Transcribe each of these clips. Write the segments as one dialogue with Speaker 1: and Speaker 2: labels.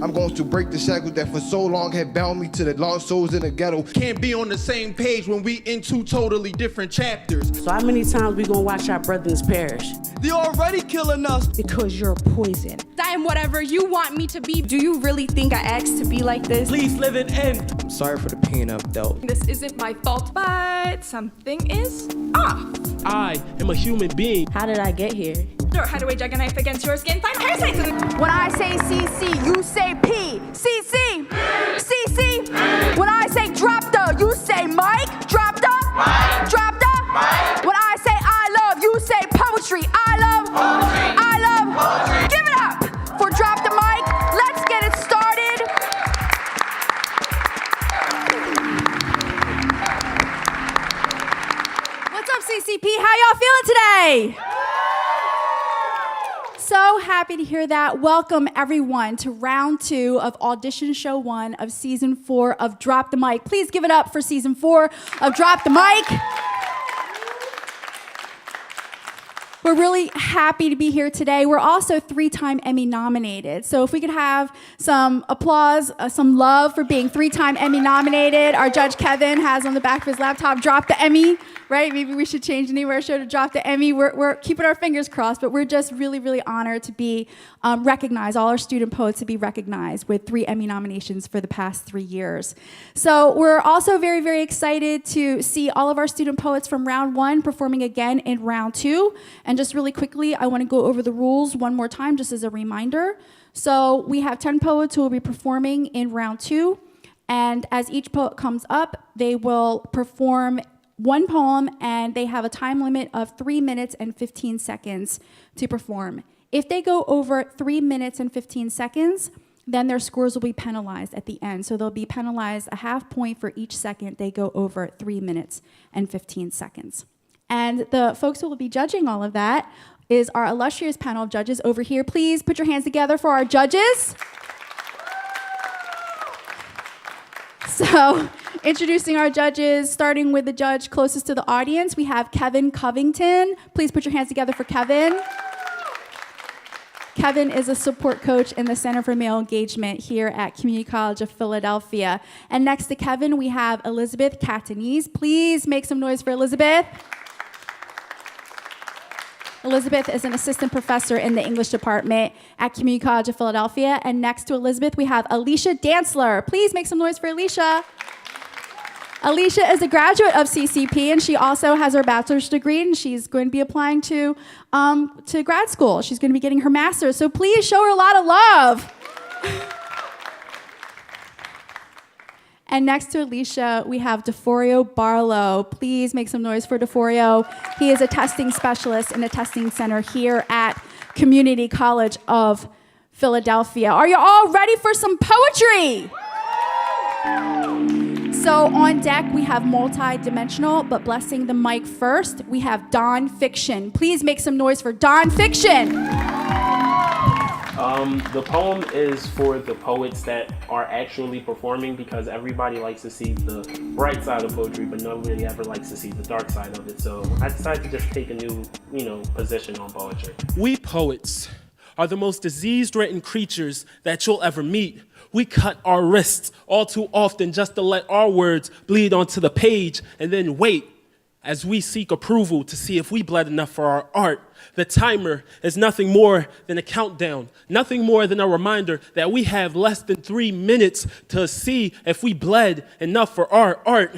Speaker 1: I'm going to break the shackles that for so long have bound me to the lost souls in the ghetto.
Speaker 2: Can't be on the same page when we in two totally different chapters.
Speaker 3: So how many times we gonna watch our brothers perish?
Speaker 2: They're already killing us.
Speaker 4: Because you're poison.
Speaker 5: I am whatever you want me to be. Do you really think I asked to be like this?
Speaker 2: Please live it end.
Speaker 6: I'm sorry for the pain I've dealt.
Speaker 5: This isn't my fault, but something is off.
Speaker 2: I am a human being.
Speaker 3: How did I get here?
Speaker 5: Or how do I jug a knife against your skin? Find parasites in it.
Speaker 4: When I say CC, you say P. CC. CC. When I say drop the, you say Mike. Drop the. Mike. Drop the. Mike. When I say I love, you say poetry. I love. Poetry. I love. Poetry. Give it up for Drop the Mic. Let's get it started.
Speaker 7: What's up, CCP? How y'all feeling today? So happy to hear that. Welcome, everyone, to round 2 of Audition Show 1 of Season 4 of Drop the Mic. Please give it up for Season 4 of Drop the Mic. We're really happy to be here today. We're also 3-time Emmy nominated. So if we could have some applause, some love for being 3-time Emmy nominated. Our judge Kevin has on the back of his laptop, Drop the Emmy, right? Maybe we should change the name of our show to Drop the Emmy. We're keeping our fingers crossed, but we're just really, really honored to be recognized, all our student poets to be recognized with 3 Emmy nominations for the past 3 years. So we're also very, very excited to see all of our student poets from round 1 performing again in round 2. And just really quickly, I want to go over the rules one more time, just as a reminder. So we have 10 poets who will be performing in round 2. And as each poet comes up, they will perform one poem, and they have a time limit of 3 minutes and 15 seconds to perform. If they go over 3 minutes and 15 seconds, then their scores will be penalized at the end. So they'll be penalized a half point for each second they go over 3 minutes and 15 seconds. And the folks who will be judging all of that is our illustrious panel of judges over here. Please put your hands together for our judges. So, introducing our judges, starting with the judge closest to the audience, we have Kevin Covington. Please put your hands together for Kevin. Kevin is a support coach in the Center for Male Engagement here at Community College of Philadelphia. And next to Kevin, we have Elizabeth Catanese. Please make some noise for Elizabeth. Elizabeth is an assistant professor in the English department at Community College of Philadelphia. And next to Elizabeth, we have Alicia Dantzler. Please make some noise for Alicia. Alicia is a graduate of CCP, and she also has her bachelor's degree, and she's going to be applying to grad school. She's going to be getting her master's, so please show her a lot of love. And next to Alicia, we have DeForio Barlow. Please make some noise for DeForio. He is a testing specialist in a testing center here at Community College of Philadelphia. Are you all ready for some poetry? So on deck, we have multi-dimensional, but blessing the mic first, we have Don Fiction. Please make some noise for Don Fiction.
Speaker 8: The poem is for the poets that are actually performing, because everybody likes to see the bright side of poetry, but nobody ever likes to see the dark side of it. So I decided to just take a new, position on poetry.
Speaker 2: We poets are the most disease-ridden creatures that you'll ever meet. We cut our wrists all too often just to let our words bleed onto the page and then wait as we seek approval to see if we bled enough for our art. The timer is nothing more than a countdown, nothing more than a reminder that we have less than 3 minutes to see if we bled enough for our art.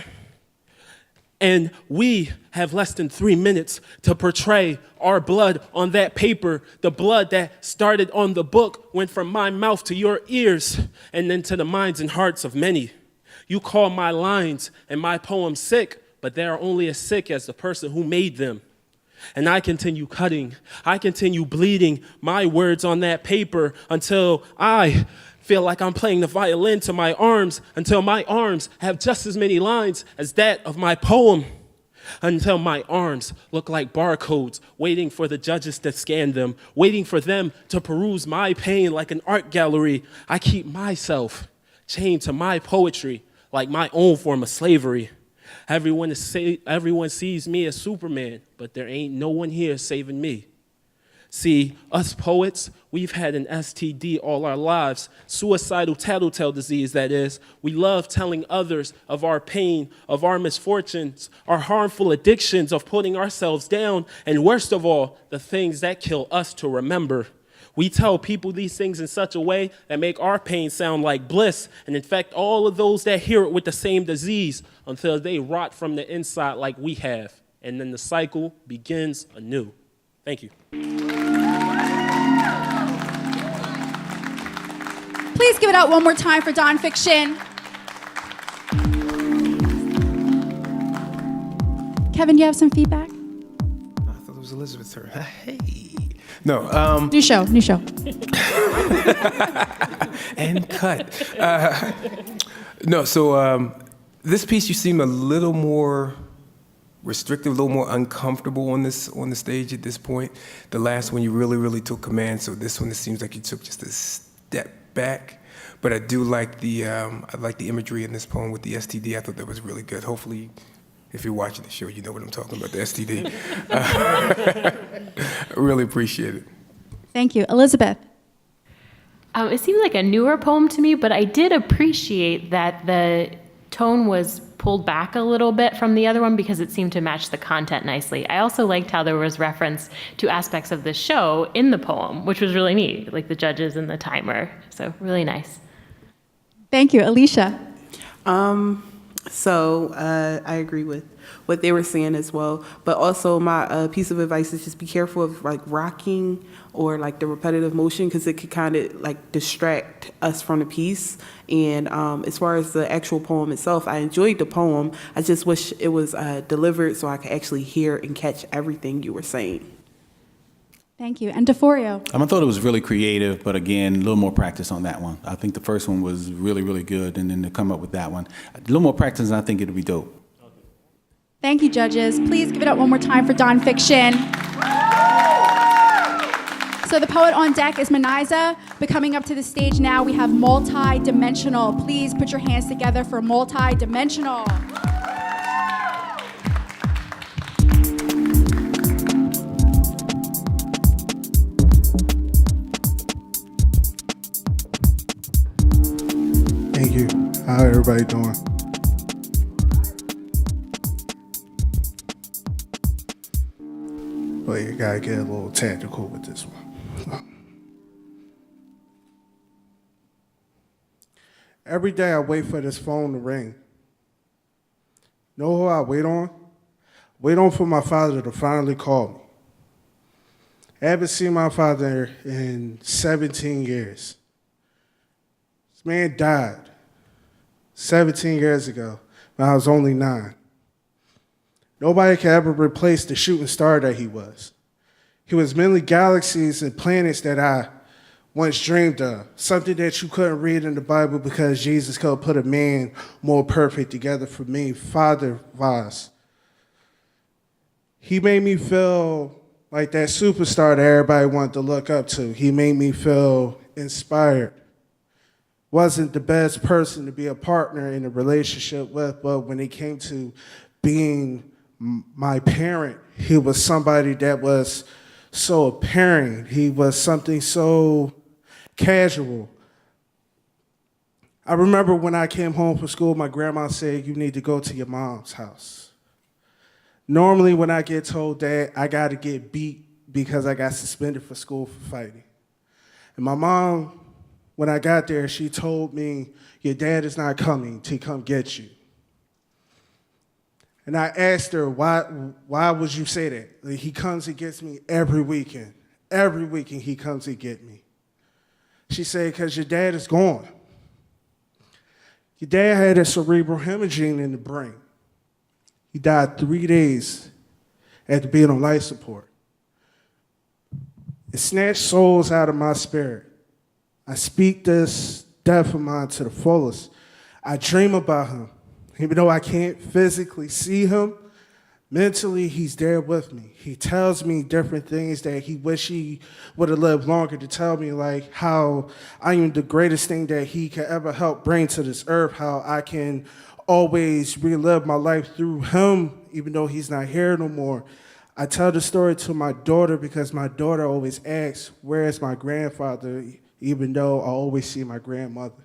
Speaker 2: And we have less than 3 minutes to portray our blood on that paper. The blood that started on the book went from my mouth to your ears and then to the minds and hearts of many. You call my lines and my poems sick, but they are only as sick as the person who made them. And I continue cutting, I continue bleeding my words on that paper until I feel like I'm playing the violin to my arms, until my arms have just as many lines as that of my poem, until my arms look like barcodes, waiting for the judges to scan them, waiting for them to peruse my pain like an art gallery. I keep myself chained to my poetry like my own form of slavery. Everyone sees me as Superman, but there ain't no one here saving me. See, us poets, we've had an STD all our lives, suicidal tattletale disease, that is. We love telling others of our pain, of our misfortunes, our harmful addictions, of putting ourselves down, and worst of all, the things that kill us to remember. We tell people these things in such a way that make our pain sound like bliss and infect all of those that hear it with the same disease until they rot from the inside like we have. And then the cycle begins anew. Thank you.
Speaker 7: Please give it out one more time for Don Fiction. Kevin, you have some feedback?
Speaker 6: I thought it was Elizabeth's turn. Hey. No.
Speaker 7: New show.
Speaker 6: And cut. No, so this piece, you seem a little more restrictive, a little more uncomfortable on the stage at this point. The last one, you really took command. So this one, it seems like you took just a step back. But I do like the imagery in this poem with the STD. I thought that was really good. Hopefully, if you're watching the show, you know what I'm talking about, the STD. I really appreciate it.
Speaker 7: Thank you. Elizabeth.
Speaker 9: It seemed like a newer poem to me, but I did appreciate that the tone was pulled back a little bit from the other one because it seemed to match the content nicely. I also liked how there was reference to aspects of the show in the poem, which was really neat, like the judges and the timer. So really nice.
Speaker 7: Thank you. Alicia.
Speaker 10: So I agree with what they were saying as well. But also my piece of advice is just be careful of like rocking or like the repetitive motion because it could kind of like distract us from the piece. And as far as the actual poem itself, I enjoyed the poem. I just wish it was delivered so I could actually hear and catch everything you were saying.
Speaker 7: Thank you. And DeForio.
Speaker 11: I thought it was really creative, but again, a little more practice on that one. I think the first one was really good, and then to come up with that one, a little more practice, and I think it'll be dope.
Speaker 7: Thank you, judges. Please give it up one more time for Don Fiction. So the poet on deck is Maniza, but coming up to the stage now, we have Multi-Dimensional. Please put your hands together for Multi-Dimensional.
Speaker 1: Thank you. How everybody doing? Well, you gotta get a little tactical with this one. Every day I wait for this phone to ring. Know who I wait on? Wait on for my father to finally call me. I haven't seen my father in 17 years. This man died 17 years ago when I was only 9. Nobody can ever replace the shooting star that he was. He was many galaxies and planets that I once dreamed of, something that you couldn't read in the Bible because Jesus could put a man more perfect together for me, father-wise. He made me feel like that superstar that everybody wanted to look up to. He made me feel inspired. Wasn't the best person to be a partner in a relationship with, but when it came to being my parent, he was somebody that was so apparent. He was something so casual. I remember when I came home from school, my grandma said, "You need to go to your mom's house." Normally when I get told that, I got to get beat because I got suspended for school for fighting. And my mom, when I got there, she told me, "Your dad is not coming to come get you." And I asked her, why would you say that? Like, he comes and gets me every weekend. Every weekend he comes and get me. She said, because your dad is gone. Your dad had a cerebral hemorrhaging in the brain. He died 3 days after being on life support. It snatched souls out of my spirit. I speak this death of mine to the fullest. I dream about him. Even though I can't physically see him, mentally he's there with me. He tells me different things that he wish he would have lived longer to tell me, like how I am the greatest thing that he could ever help bring to this earth, how I can always relive my life through him, even though he's not here no more. I tell the story to my daughter because my daughter always asks, where is my grandfather, even though I always see my grandmother.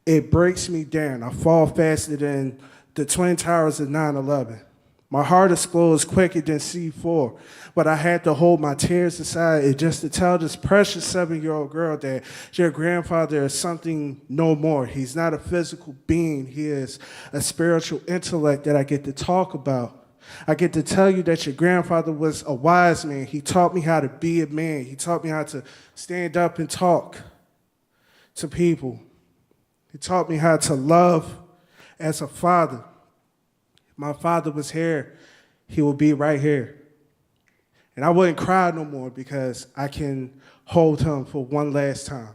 Speaker 1: It breaks me down. I fall faster than the Twin Towers of 9/11. My heart explodes quicker than C4, but I had to hold my tears aside and just to tell this precious 7-year-old girl that your grandfather is something no more. He's not a physical being. He is a spiritual intellect that I get to talk about. I get to tell you that your grandfather was a wise man. He taught me how to be a man. He taught me how to stand up and talk to people. He taught me how to love as a father. If my father was here, he would be right here. And I wouldn't cry no more because I can hold him for one last time.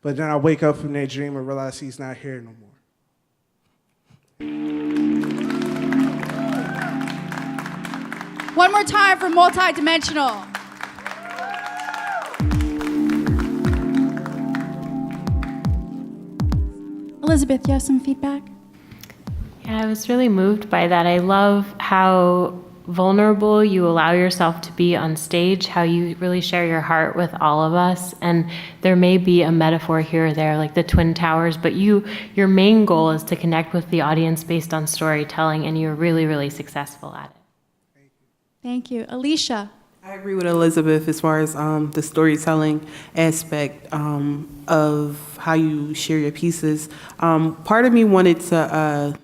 Speaker 1: But then I wake up from that dream and realize he's not here no more.
Speaker 7: One more time for multidimensional. Elizabeth, you have some feedback?
Speaker 9: Yeah, I was really moved by that. I love how vulnerable you allow yourself to be on stage, how you really share your heart with all of us. And there may be a metaphor here or there, like the Twin Towers, but your main goal is to connect with the audience based on storytelling, and you're really, really successful at it.
Speaker 7: Thank you. Alicia.
Speaker 10: I agree with Elizabeth as far as the storytelling aspect of how you share your pieces. Part of me wanted to,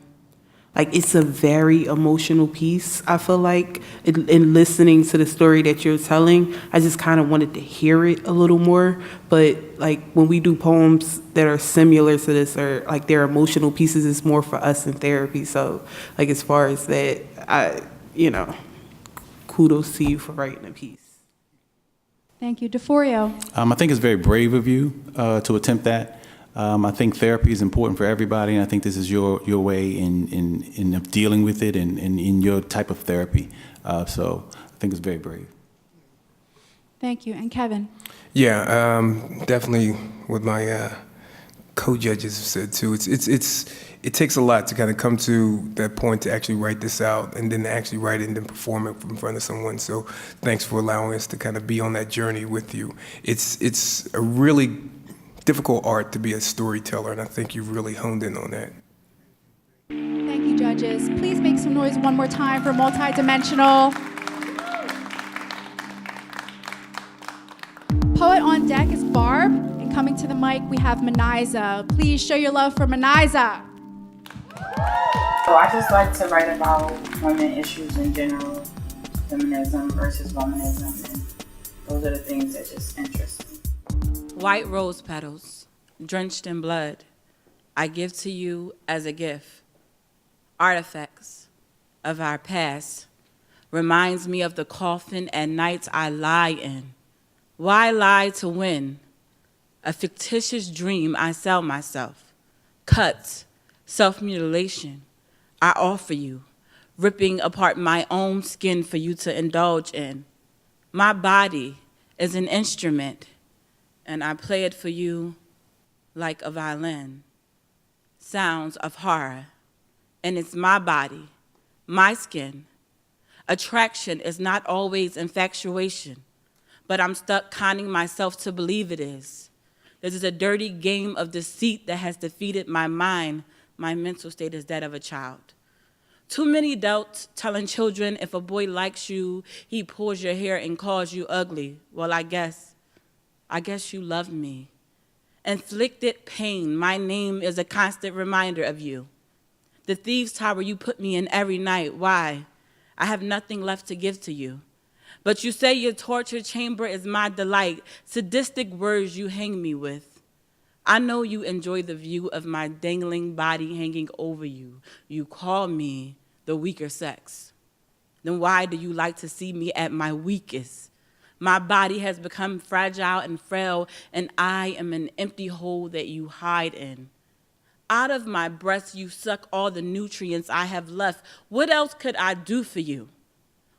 Speaker 10: it's a very emotional piece, I feel like, in listening to the story that you're telling. I just kind of wanted to hear it a little more. But like when we do poems that are similar to this, or like they're emotional pieces, it's more for us in therapy. So like as far as that, kudos to you for writing a piece.
Speaker 7: Thank you. DeForio.
Speaker 11: I think it's very brave of you to attempt that. I think therapy is important for everybody, and I think this is your way in dealing with it and in your type of therapy. So I think it's very brave.
Speaker 7: Thank you. And Kevin.
Speaker 6: Yeah, definitely what my co-judges have said too. It takes a lot to kind of come to that point to actually write this out and then actually write it and then perform it in front of someone. So thanks for allowing us to kind of be on that journey with you. It's a really difficult art to be a storyteller, and I think you've really honed in on that.
Speaker 7: Thank you, judges. Please make some noise one more time for multidimensional. Poet on deck is Barb, and coming to the mic we have Maniza. Please show your love for Maniza.
Speaker 12: So I just like to write about women issues in general, feminism versus womanism, and those are the things that just interest me.
Speaker 13: White rose petals, drenched in blood, I give to you as a gift. Artifacts of our past reminds me of the coffin and nights I lie in. Why lie to win? A fictitious dream I sell myself. Cuts, self-mutilation, I offer you, ripping apart my own skin for you to indulge in. My body is an instrument, and I play it for you like a violin. Sounds of horror, and it's my body, my skin. Attraction is not always infatuation, but I'm stuck conning myself to believe it is. This is a dirty game of deceit that has defeated my mind. My mental state is that of a child. Too many adults telling children if a boy likes you, he pulls your hair and calls you ugly. Well, I guess you love me. Inflicted pain, my name is a constant reminder of you. The thieves' tower you put me in every night, why? I have nothing left to give to you. But you say your torture chamber is my delight, sadistic words you hang me with. I know you enjoy the view of my dangling body hanging over you. You call me the weaker sex. Then why do you like to see me at my weakest? My body has become fragile and frail, and I am an empty hole that you hide in. Out of my breast, you suck all the nutrients I have left. What else could I do for you?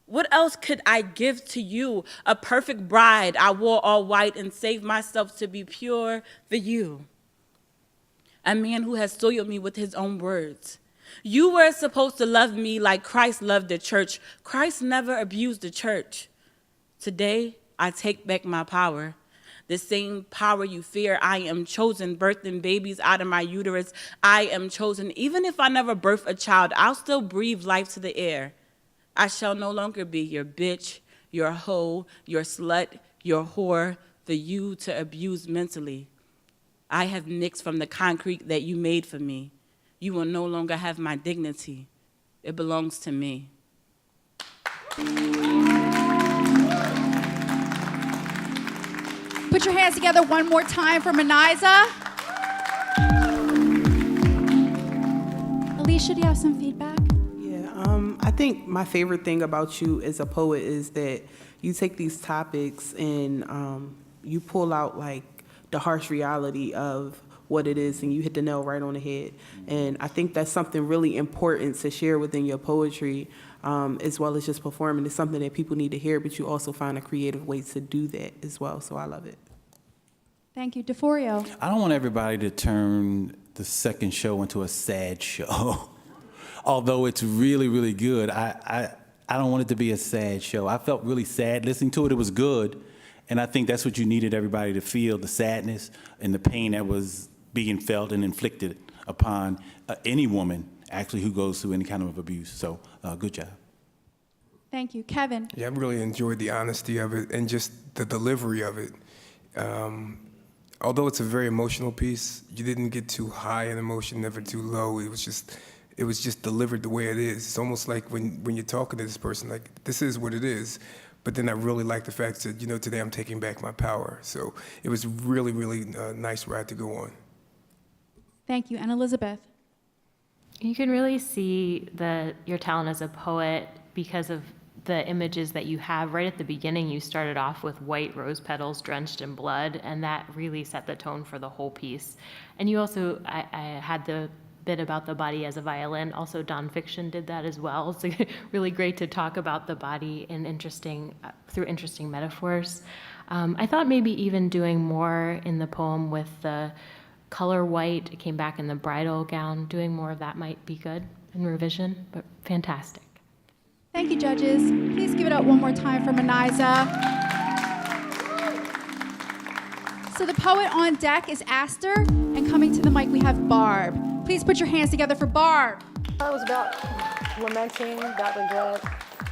Speaker 13: What else could I give to you? A perfect bride, I wore all white and saved myself to be pure for you. A man who has soiled me with his own words. You were supposed to love me like Christ loved the church. Christ never abused the church. Today, I take back my power. The same power you fear. I am chosen, birthing babies out of my uterus. I am chosen. Even if I never birth a child, I'll still breathe life to the air. I shall no longer be your bitch, your hoe, your slut, your whore, the you to abuse mentally. I have mixed from the concrete that you made for me. You will no longer have my dignity. It belongs to me.
Speaker 7: Put your hands together one more time for Maniza. Alicia, do you have some feedback?
Speaker 10: I think my favorite thing about you as a poet is that you take these topics and you pull out like the harsh reality of what it is, and you hit the nail right on the head. And I think that's something really important to share within your poetry, as well as just performing. It's something that people need to hear, but you also find a creative way to do that as well. So I love it.
Speaker 7: Thank you. DeForio.
Speaker 11: I don't want everybody to turn the second show into a sad show. Although it's really, really good, I don't want it to be a sad show. I felt really sad listening to it. It was good. And I think that's what you needed everybody to feel, the sadness and the pain that was being felt and inflicted upon any woman, actually, who goes through any kind of abuse. So, good job.
Speaker 7: Thank you. Kevin.
Speaker 6: Yeah, I really enjoyed the honesty of it and just the delivery of it. Although it's a very emotional piece, you didn't get too high in emotion, never too low. It was just delivered the way it is. It's almost like when you're talking to this person, like, this is what it is. But then I really like the fact that, today I'm taking back my power. So it was really, really a nice ride to go on.
Speaker 7: Thank you. And Elizabeth.
Speaker 9: You can really see your talent as a poet because of the images that you have. Right at the beginning, you started off with white rose petals drenched in blood, and that really set the tone for the whole piece. And you also, I had the bit about the body as a violin. Also, nonfiction did that as well. It's really great to talk about the body in through interesting metaphors. I thought maybe even doing more in the poem with the color white. It came back in the bridal gown. Doing more of that might be good in revision, but fantastic.
Speaker 7: Thank you, judges. Please give it up one more time for Maniza. So the poet on deck is Aster, and coming to the mic we have Barb. Please put your hands together for Barb.
Speaker 14: It was about lamenting that regret,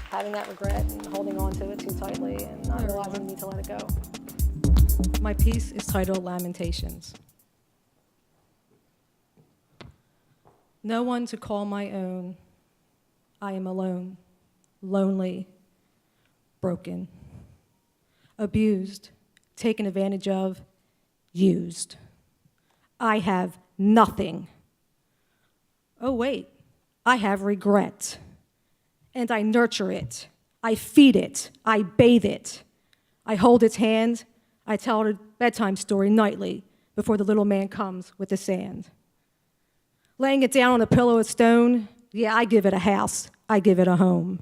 Speaker 14: having that regret and holding on to it too tightly and not realizing you need to let it go.
Speaker 15: My piece is titled Lamentations. No one to call my own. I am alone, lonely, broken, abused, taken advantage of, used. I have nothing. Oh, wait, I have regret. And I nurture it. I feed it. I bathe it. I hold its hand. I tell it a bedtime story nightly before the little man comes with the sand. Laying it down on a pillow of stone, yeah, I give it a house. I give it a home.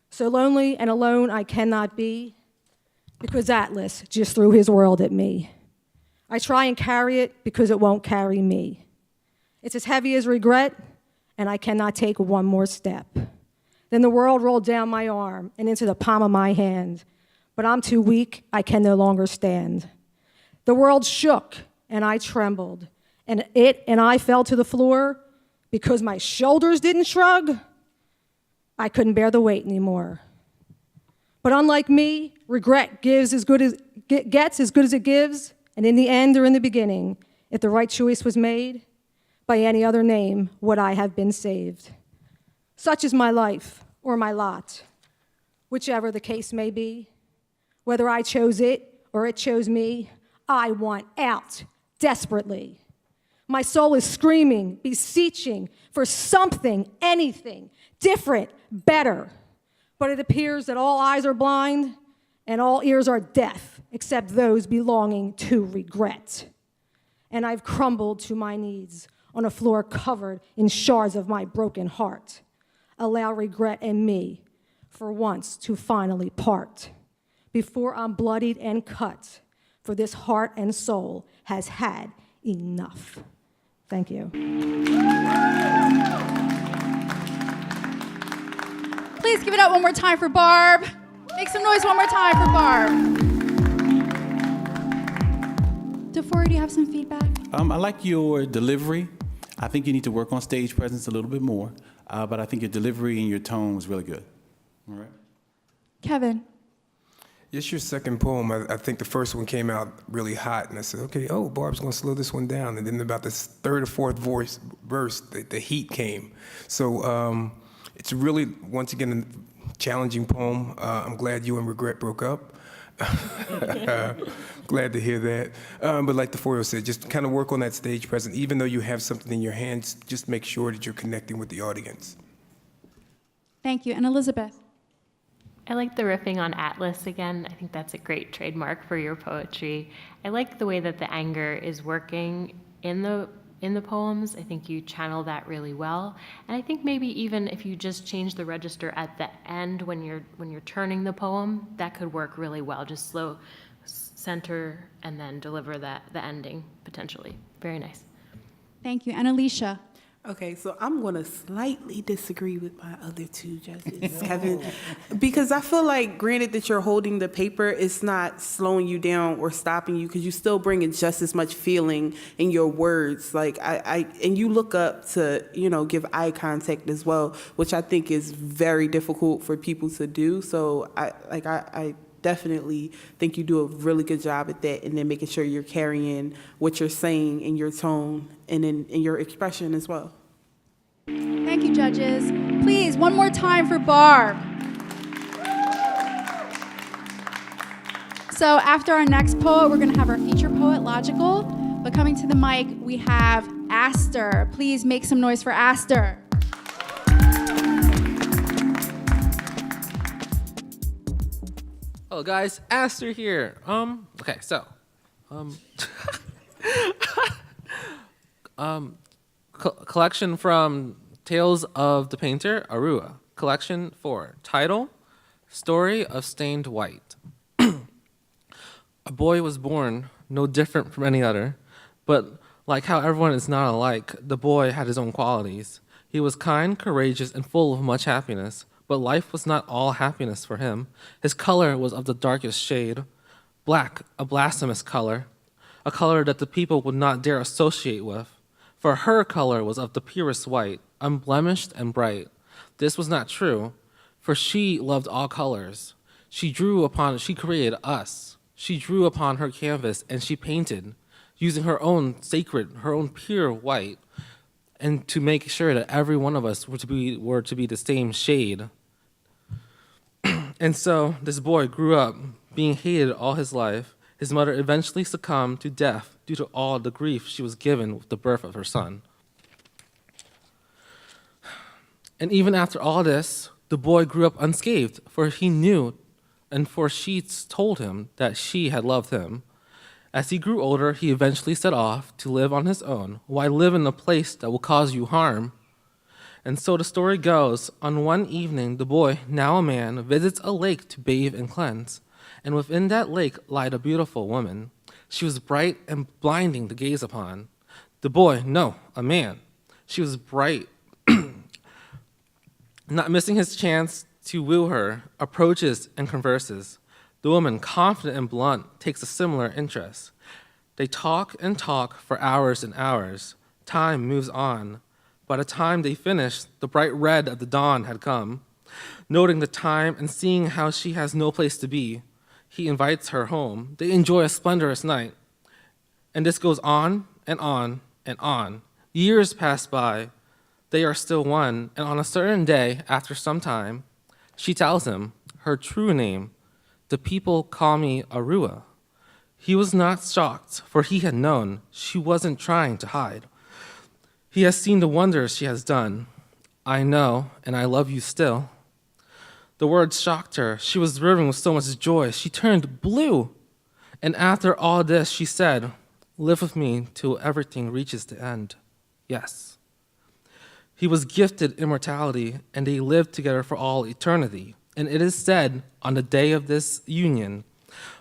Speaker 15: So lonely and alone I cannot be because Atlas just threw his world at me. I try and carry it because it won't carry me. It's as heavy as regret, and I cannot take one more step. Then the world rolled down my arm and into the palm of my hand, but I'm too weak, I can no longer stand. The world shook, and I trembled, and I fell to the floor because my shoulders didn't shrug. I couldn't bear the weight anymore. But unlike me, regret gets as good as it gives, and in the end or in the beginning, if the right choice was made, by any other name would I have been saved. Such is my life or my lot, whichever the case may be. Whether I chose it or it chose me, I want out desperately. My soul is screaming, beseeching for something, anything, different, better. But it appears that all eyes are blind and all ears are deaf, except those belonging to regret. And I've crumbled to my knees on a floor covered in shards of my broken heart. Allow regret and me, for once, to finally part, before I'm bloodied and cut, for this heart and soul has had enough. Thank you.
Speaker 7: Please give it up one more time for Barb. Make some noise one more time for Barb. DeFore, do you have some feedback?
Speaker 11: I like your delivery. I think you need to work on stage presence a little bit more, but I think your delivery and your tone was really good. All right.
Speaker 7: Kevin.
Speaker 6: It's your second poem. I think the first one came out really hot, and I said, okay, Barb's going to slow this one down. And then about the third or fourth verse, the heat came. So it's really, once again, a challenging poem. I'm glad you and Regret broke up. Glad to hear that. But like DeFore said, just kind of work on that stage presence. Even though you have something in your hands, just make sure that you're connecting with the audience.
Speaker 7: Thank you. And Elizabeth.
Speaker 9: I like the riffing on Atlas again. I think that's a great trademark for your poetry. I like the way that the anger is working in the poems. I think you channel that really well. And I think maybe even if you just change the register at the end when you're turning the poem, that could work really well. Just slow, center, and then deliver the ending potentially. Very nice.
Speaker 7: Thank you. And Alicia.
Speaker 10: Okay, so I'm going to slightly disagree with my other two judges, Kevin, because I feel like, granted that you're holding the paper, it's not slowing you down or stopping you, because you still bringing just as much feeling in your words. Like and you look up to, give eye contact as well, which I think is very difficult for people to do. So I definitely think you do a really good job at that, and then making sure you're carrying what you're saying in your tone and in your expression as well.
Speaker 7: Thank you, judges. Please, one more time for Barb. So after our next poet, we're going to have our feature poet, Logical. But coming to the mic, we have Aster. Please make some noise for Aster.
Speaker 16: Hello guys, Aster here. Okay, so, collection from Tales of the Painter, Arua. Collection 4. Title, Story of Stained White. A boy was born, no different from any other, but like how everyone is not alike, the boy had his own qualities. He was kind, courageous, and full of much happiness. But life was not all happiness for him. His color was of the darkest shade, black, a blasphemous color, a color that the people would not dare associate with. For her color was of the purest white, unblemished and bright. This was not true, for she loved all colors. She created us. She drew upon her canvas and she painted, using her own sacred, her own pure white, and to make sure that every one of us were to be the same shade. And so this boy grew up being hated all his life. His mother eventually succumbed to death due to all the grief she was given with the birth of her son. And even after all this, the boy grew up unscathed, for he knew, and for she told him that she had loved him. As he grew older, he eventually set off to live on his own. Why live in a place that will cause you harm? And so the story goes, on one evening, the boy, now a man, visits a lake to bathe and cleanse. And within that lake lied a beautiful woman. She was bright and blinding to gaze upon. The boy, no, a man. She was bright, not missing his chance to woo her, approaches and converses. The woman, confident and blunt, takes a similar interest. They talk and talk for hours and hours. Time moves on. By the time they finish, the bright red of the dawn had come. Noting the time and seeing how she has no place to be, he invites her home. They enjoy a splendorous night. And this goes on and on and on. Years pass by. They are still one. And on a certain day, after some time, she tells him her true name. The people call me Arua. He was not shocked, for he had known she wasn't trying to hide. He has seen the wonders she has done. I know, and I love you still. The words shocked her. She was brimming with so much joy. She turned blue. And after all this, she said, live with me till everything reaches the end. Yes. He was gifted immortality, and they lived together for all eternity. And it is said, on the day of this union,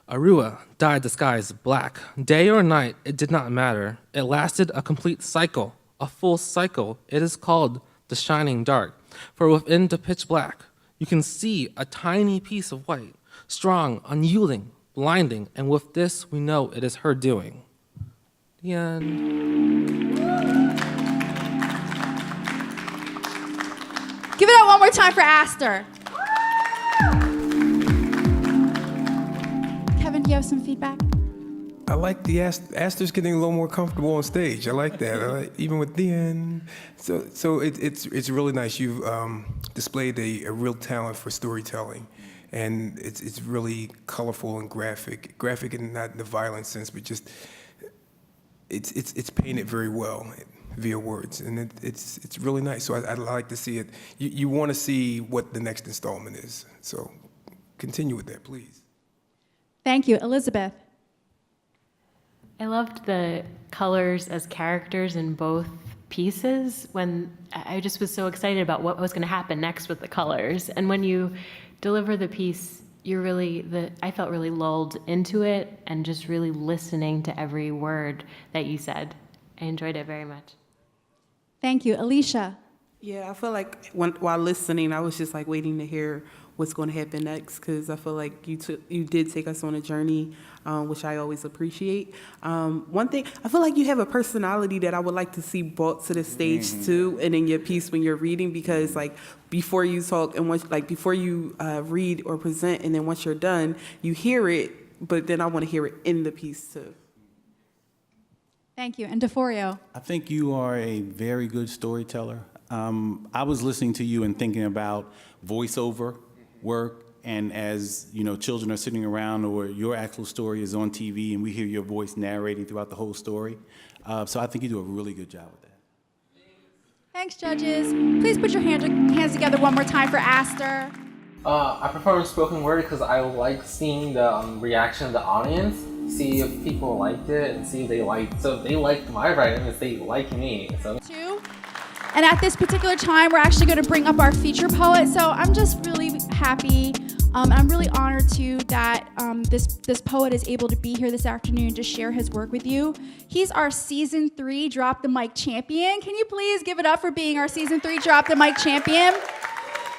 Speaker 16: Arua dyed the skies black. Day or night, it did not matter. It lasted a complete cycle, a full cycle. It is called the shining dark. For within the pitch black, you can see a tiny piece of white, strong, unyielding, blinding, and with this, we know it is her doing. The end.
Speaker 7: Give it up one more time for Aster. Kevin, do you have some feedback?
Speaker 6: I like the Aster's getting a little more comfortable on stage. I like that. Even with the end. So it's really nice. You've displayed a real talent for storytelling, and it's really colorful and graphic. Graphic in not the violent sense, but just it's painted very well via words, and it's really nice. So I'd like to see it. You want to see what the next installment is. So continue with that, please.
Speaker 7: Thank you. Elizabeth.
Speaker 9: I loved the colors as characters in both pieces. When I just was so excited about what was going to happen next with the colors. And when you deliver the piece, I felt really lulled into it and just really listening to every word that you said. I enjoyed it very much.
Speaker 7: Thank you. Alicia.
Speaker 10: Yeah, I feel like while listening, I was just like waiting to hear what's going to happen next, because I feel like you did take us on a journey, which I always appreciate. One thing, I feel like you have a personality that I would like to see brought to the stage too, and in your piece when you're reading, because like before you talk and before you read or present, and then once you're done, you hear it, but then I want to hear it in the piece too.
Speaker 7: Thank you. And DeForio.
Speaker 11: I think you are a very good storyteller. I was listening to you and thinking about voiceover work, and as you know, children are sitting around, or your actual story is on TV, and we hear your voice narrating throughout the whole story. So I think you do a really good job with that.
Speaker 7: Thanks, judges. Please put your hands together one more time for Aster.
Speaker 16: I prefer spoken word because I like seeing the reaction of the audience, see if people liked it, and see if they liked. So if they liked my writing, if they like me. So.
Speaker 7: And at this particular time, we're actually going to bring up our feature poet. So I'm just really happy. I'm really honored too that this poet is able to be here this afternoon to share his work with you. He's our season 3 Drop the Mic champion. Can you please give it up for being our season 3 Drop the Mic champion?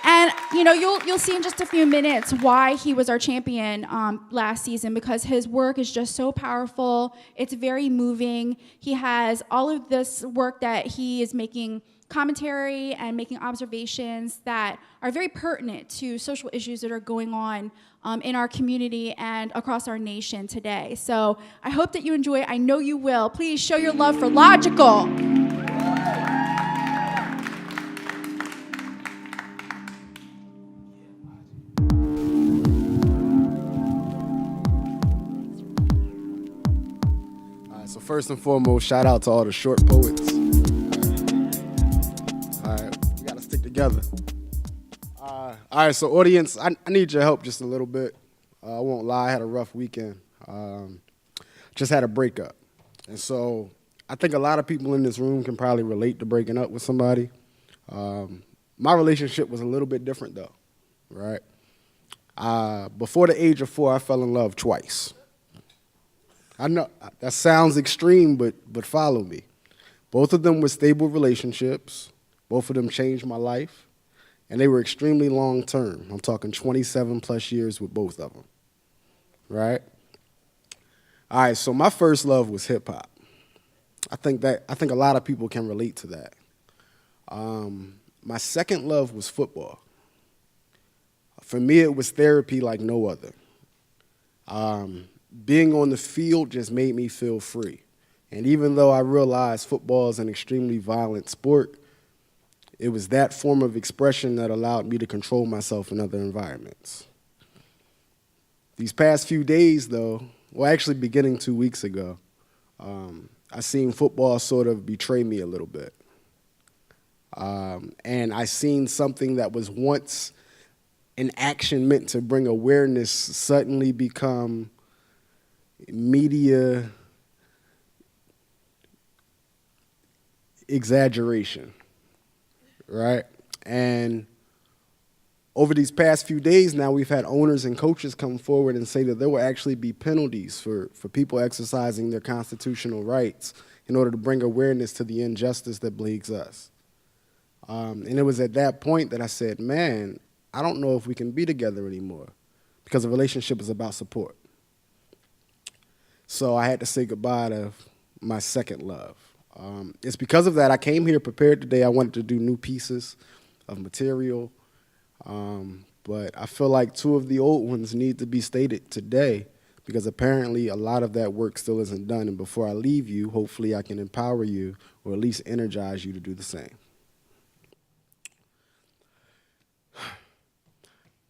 Speaker 7: And you know, you'll see in just a few minutes why he was our champion last season, because his work is just so powerful. It's very moving. He has all of this work that he is making commentary and making observations that are very pertinent to social issues that are going on in our community and across our nation today. So I hope that you enjoy it. I know you will. Please show your love for Logical.
Speaker 17: So first and foremost, shout out to all the short poets. All right, we gotta stick together. All right, so audience, I need your help just a little bit. I won't lie, I had a rough weekend. Just had a breakup. And so I think a lot of people in this room can probably relate to breaking up with somebody. My relationship was a little bit different though, right? Before the age of 4, I fell in love twice. I know that sounds extreme, but follow me. Both of them were stable relationships. Both of them changed my life, and they were extremely long term. I'm talking 27 plus years with both of them, right? All right, so my first love was hip hop. I think a lot of people can relate to that. My second love was football. For me, it was therapy like no other. Being on the field just made me feel free. And even though I realized football is an extremely violent sport, it was that form of expression that allowed me to control myself in other environments. These past few days, though, well, actually beginning 2 weeks ago, I seen football sort of betray me a little bit. And I seen something that was once an action meant to bring awareness suddenly become media exaggeration, right? And Over these past few days now, we've had owners and coaches come forward and say that there will actually be penalties for people exercising their constitutional rights in order to bring awareness to the injustice that plagues us. And it was at that point that I said, man, I don't know if we can be together anymore because a relationship is about support. So I had to say goodbye to my second love. It's because of that I came here prepared today. I wanted to do new pieces of material. But I feel like two of the old ones need to be stated today because apparently a lot of that work still isn't done. And before I leave you, hopefully I can empower you or at least energize you to do the same.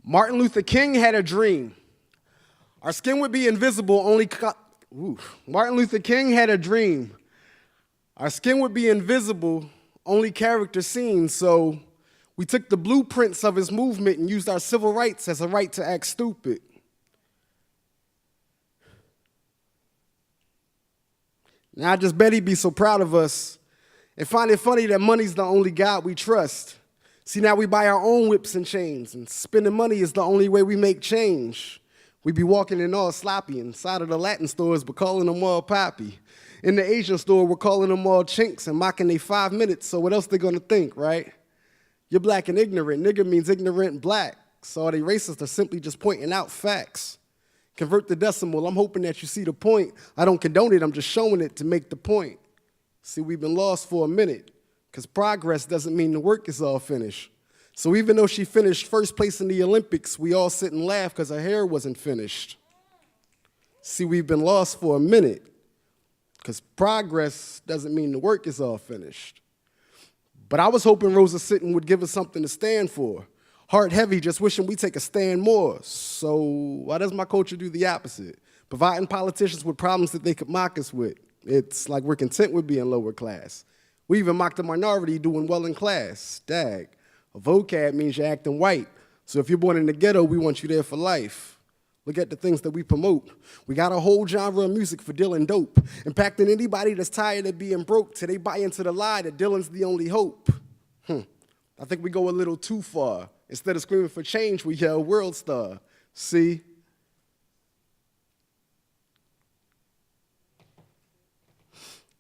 Speaker 17: Martin Luther King had a dream. Our skin would be invisible, only... Martin Luther King had a dream. Our skin would be invisible, only character seen, so we took the blueprints of his movement and used our civil rights as a right to act stupid. Now, I just bet he'd be so proud of us and find it funny that money's the only God we trust. See, now we buy our own whips and chains, and spending money is the only way we make change. We be walking in all sloppy inside of the Latin stores, but calling them all poppy. In the Asian store, we're calling them all chinks and mocking they 5 minutes, so what else they gonna think, right? You're black and ignorant. Nigger means ignorant and black. So are they racist or simply just pointing out facts? Convert the decimal. I'm hoping that you see the point. I don't condone it. I'm just showing it to make the point. See, we've been lost for a minute because progress doesn't mean the work is all finished. So even though she finished first place in the Olympics, we all sit and laugh because her hair wasn't finished. See, we've been lost for a minute because progress doesn't mean the work is all finished. But I was hoping Rosa Sitton would give us something to stand for. Heart heavy, just wishing we take a stand more. So why does my culture do the opposite? Providing politicians with problems that they could mock us with. It's like we're content with being lower class. We even mock the minority doing well in class. Dag. A vocab means you're acting white. So if you're born in the ghetto, we want you there for life. Look at the things that we promote. We got a whole genre of music for dealing dope, impacting anybody that's tired of being broke till they buy into the lie that Dylan's the only hope. I think we go a little too far. Instead of screaming for change, we yell world star. See?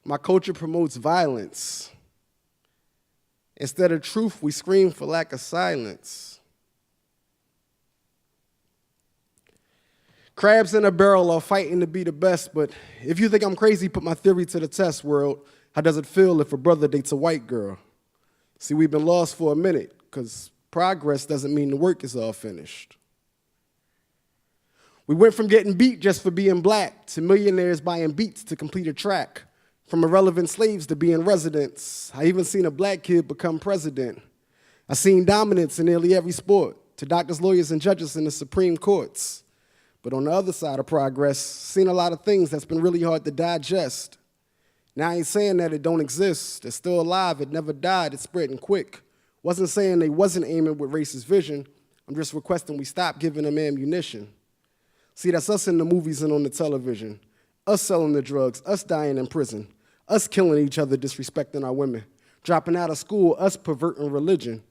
Speaker 17: My culture promotes violence. Instead of truth, we scream for lack of silence. Crabs in a barrel are fighting to be the best, but if you think I'm crazy, put my theory to the test, world. How does it feel if a brother dates a white girl? See, we've been lost for a minute, because progress doesn't mean the work is all finished. We went from getting beat just for being black to millionaires buying beats to complete a track, from irrelevant slaves to being residents. I even seen a black kid become president. I seen dominance in nearly every sport, to doctors, lawyers, and judges in the Supreme Courts. But on the other side of progress, seen a lot of things that's been really hard to digest. Now, I ain't saying that it don't exist. It's still alive. It never died. It's spreading quick. Wasn't saying they wasn't aiming with racist vision. I'm just requesting we stop giving them ammunition. See, that's us in the movies and on the television. Us selling the drugs, us dying in prison, us killing each other, disrespecting our women, dropping out of school, us perverting religion.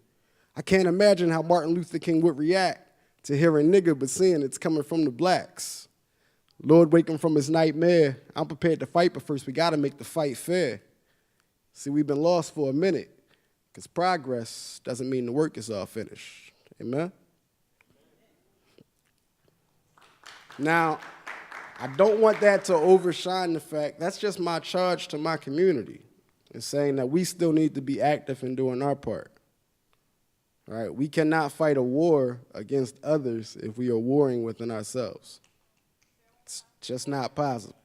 Speaker 17: I can't imagine how Martin Luther King would react to hearing nigger but seeing it's coming from the blacks. Lord, wake him from his nightmare. I'm prepared to fight, but first we gotta make the fight fair. See, we've been lost for a minute, because progress doesn't mean the work is all finished. Amen? Now, I don't want that to overshine the fact, that's just my charge to my community, in saying that we still need to be active in doing our part. Right? We cannot fight a war against others if we are warring within ourselves. It's just not possible.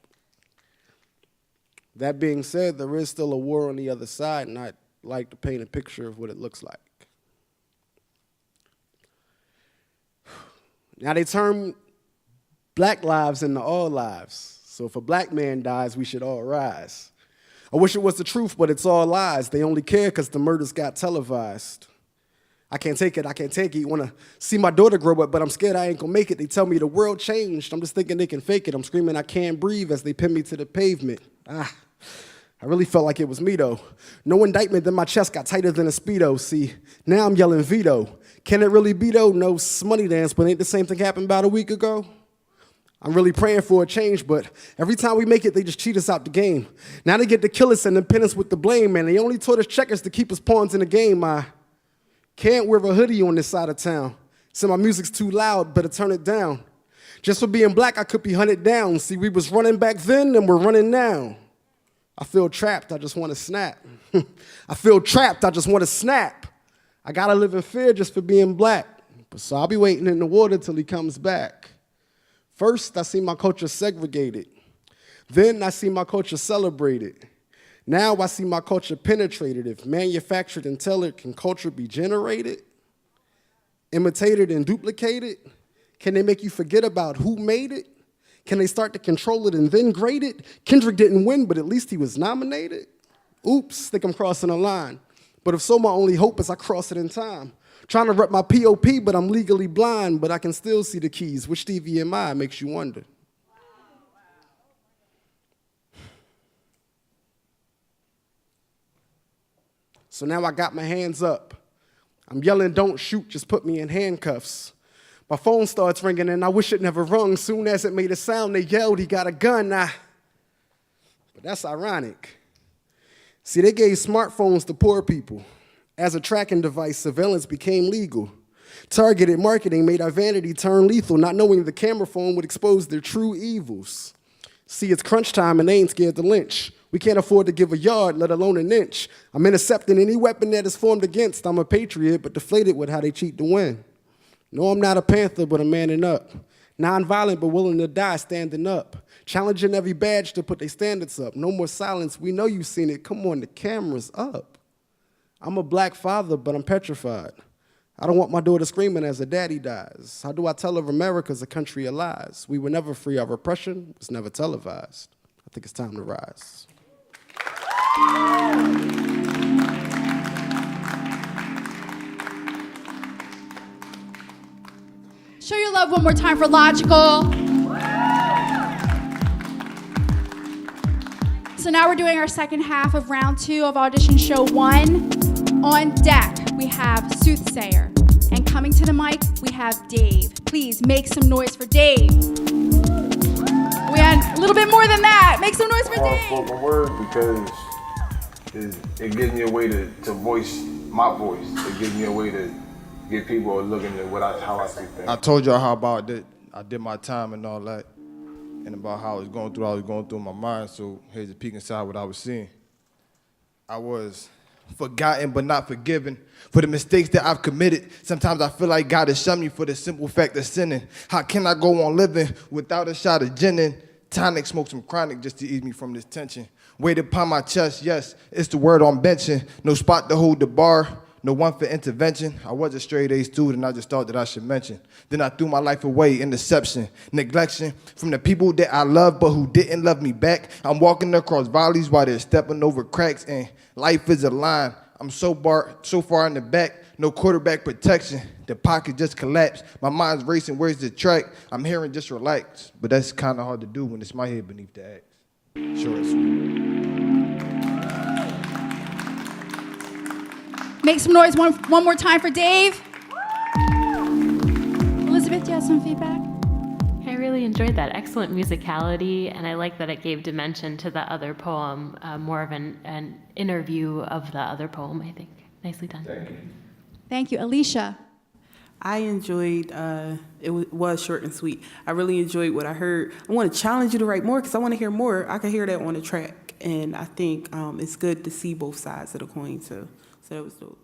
Speaker 17: That being said, there is still a war on the other side, and I'd like to paint a picture of what it looks like. Now, they turn black lives into all lives. So if a black man dies, we should all rise. I wish it was the truth, but it's all lies. They only care because the murders got televised. I can't take it, I can't take it. You wanna see my daughter grow up, but I'm scared I ain't gonna make it. They tell me the world changed. I'm just thinking they can fake it. I'm screaming I can't breathe as they pin me to the pavement. I really felt like it was me though. No indictment, then my chest got tighter than a Speedo. See, now I'm yelling veto. Can it really be though? No money dance, but ain't the same thing happened about a week ago? I'm really praying for a change, but every time we make it, they just cheat us out the game. Now they get to kill us and then pin us with the blame, man. They only taught us checkers to keep us pawns in the game. I can't wear a hoodie on this side of town. So my music's too loud, better turn it down. Just for being black, I could be hunted down. See, we was running back then and we're running now. I feel trapped, I just want to snap. I feel trapped, I just want to snap. I gotta live in fear just for being black. But so I'll be waiting in the water till he comes back. First, I see my culture segregated. Then I see my culture celebrated. Now I see my culture penetrated. If manufactured and tailored, can culture be generated? Imitated and duplicated? Can they make you forget about who made it? Can they start to control it and then grade it? Kendrick didn't win, but at least he was nominated. Oops, think I'm crossing a line. But if so, my only hope is I cross it in time. Trying to rep my POP, but I'm legally blind, but I can still see the keys. Which Stevie am I? Makes you wonder. So now I got my hands up. I'm yelling, don't shoot, just put me in handcuffs. My phone starts ringing and I wish it never rung. Soon as it made a sound, they yelled, he got a gun. But that's ironic. See, they gave smartphones to poor people. As a tracking device, surveillance became legal. Targeted marketing made our vanity turn lethal, not knowing the camera phone would expose their true evils. See, it's crunch time and they ain't scared to lynch. We can't afford to give a yard, let alone an inch. I'm intercepting any weapon that is formed against. I'm a patriot, but deflated with how they cheat to win. No, I'm not a panther, but I'm manning up. Non-violent, but willing to die standing up. Challenging every badge to put their standards up. No more silence, we know you've seen it. Come on, the camera's up. I'm a black father, but I'm petrified. I don't want my daughter screaming as her daddy dies. How do I tell her America's a country of lies? We were never free, our repression was never televised. I think it's time to rise.
Speaker 7: Show your love one more time for Logical. So now we're doing our second half of round 2 of audition show 1. On deck, we have Soothsayer. And coming to the mic, we have Dave. Please make some noise for Dave. We had a little bit more than that. Make some noise for Dave.
Speaker 18: Spoken word because it gives me a way to voice my voice. It gives me a way to get people looking at how I see things.
Speaker 19: I told y'all how about that. I did my time and all that, and about how I was going through my mind. So here's a peek inside what I was seeing. I was forgotten but not forgiven for the mistakes that I've committed. Sometimes I feel like God has shunned me for the simple fact of sinning. How can I go on living without a shot of gin and tonic, smoke some chronic just to ease me from this tension? Weight upon my chest, yes, it's the word on benching. No spot to hold the bar, no one for intervention. I was a straight A student, I just thought that I should mention. Then I threw my life away in deception, neglection from the people that I loved but who didn't love me back. I'm walking across valleys while they're stepping over cracks, and life is a line. I'm so far in the back, no quarterback protection. The pocket just collapsed. My mind's racing, where's the track? I'm hearing just relax, but that's kind of hard to do when it's my head beneath the axe. Sure and sweet.
Speaker 7: Make some noise one more time for Dave. Elizabeth, do you have some feedback?
Speaker 9: I really enjoyed that. Excellent musicality, and I like that it gave dimension to the other poem, more of an interview of the other poem, I think. Nicely done.
Speaker 18: Thank you.
Speaker 7: Thank you. Alicia.
Speaker 10: I enjoyed, it was short and sweet. I really enjoyed what I heard. I want to challenge you to write more because I want to hear more. I can hear that on the track, and I think it's good to see both sides of the coin, too. So that was dope.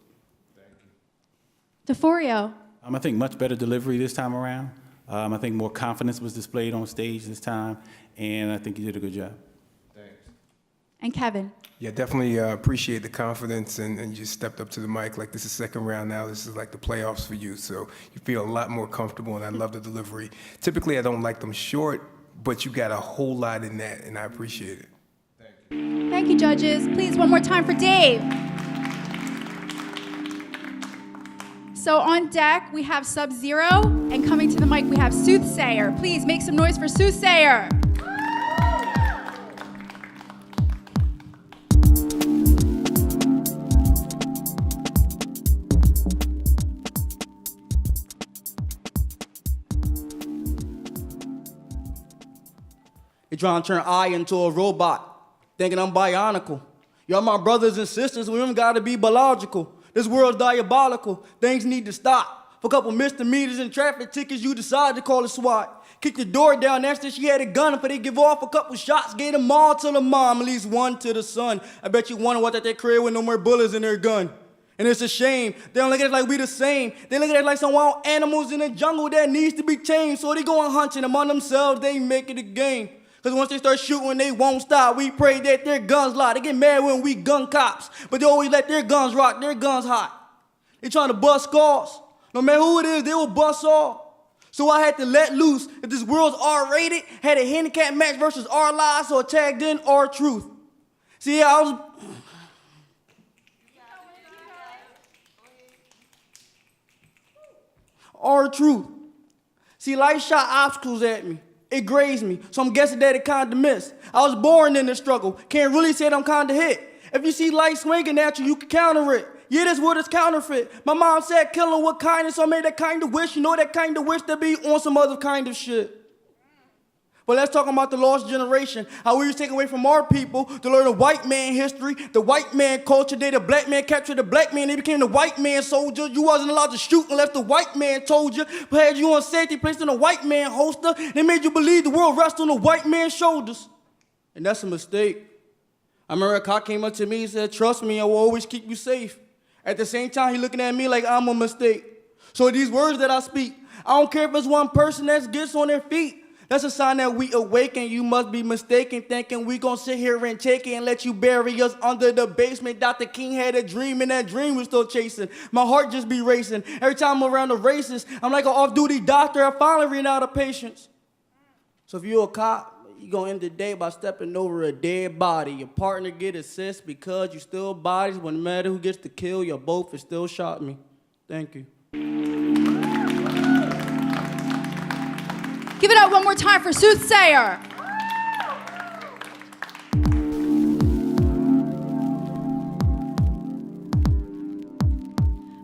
Speaker 7: DeForio.
Speaker 11: I think much better delivery this time around. I think more confidence was displayed on stage this time, and I think you did a good job.
Speaker 19: Thanks.
Speaker 7: And Kevin.
Speaker 6: Yeah, definitely appreciate the confidence, and you just stepped up to the mic like this is second round now. This is like the playoffs for you, so you feel a lot more comfortable, and I love the delivery. Typically, I don't like them short, but you got a whole lot in that, and I appreciate it.
Speaker 7: Thank you, judges. Please, one more time for Dave. So on deck, we have Sub-Zero, and coming to the mic, we have Soothsayer. Please make some noise for Soothsayer.
Speaker 20: They trying to turn I into a robot, thinking I'm bionical. Y'all my brothers and sisters, we don't gotta be biological. This world's diabolical, things need to stop. For a couple misdemeanors and traffic tickets, you decide to call it SWAT. Kick the door down, that's that she had a gun. If they give off a couple shots, gave them all to the mom, at least one to the son. I bet you wonder what's at that crib with no more bullets in their gun. And it's a shame, they don't look at us like we the same. They look at us like some wild animals in the jungle that needs to be tamed. So they going hunting among themselves, they make it a game. Cause once they start shooting, they won't stop. We pray that their guns lie. They get mad when we gun cops, but they always let their guns rock, their guns hot. They trying to bust cars. No matter who it is, they will bust all. So I had to let loose. If this world's R-rated, had a handicap match versus our lies, so I tagged in our truth. See, I was... Our truth. See, life shot obstacles at me. It grazed me, so I'm guessing that it kind of missed. I was born in this struggle. Can't really say that I'm kind of hit. If you see life swinging at you, you can counter it. Yeah, this world is counterfeit. My mom said kill him with kindness, so I made that kind of wish. You know that kind of wish to be on some other kind of shit. But let's talk about the lost generation. How we was taken away from our people to learn the white man history, the white man culture. They the black man captured the black man. They became the white man soldier. You wasn't allowed to shoot unless the white man told you. But had you on safety placed in a white man holster, they made you believe the world rests on the white man's shoulders. And that's a mistake. I remember a cop came up to me and said, trust me, I will always keep you safe. At the same time, he looking at me like I'm a mistake. So these words that I speak, I don't care if it's one person that gets on their feet. That's a sign that we awaken. You must be mistaken, thinking we gonna sit here and take it and let you bury us under the basement. Dr. King had a dream, and that dream was still chasing. My heart just be racing. Every time I'm around the races, I'm like an off-duty doctor. I finally ran out of patience. So if you're a cop, you're gonna end the day by stepping over a dead body. Your partner get assist because you still bodies. When no matter who gets to kill, you both is still shot me. Thank you.
Speaker 7: Give it up one more time for Soothsayer.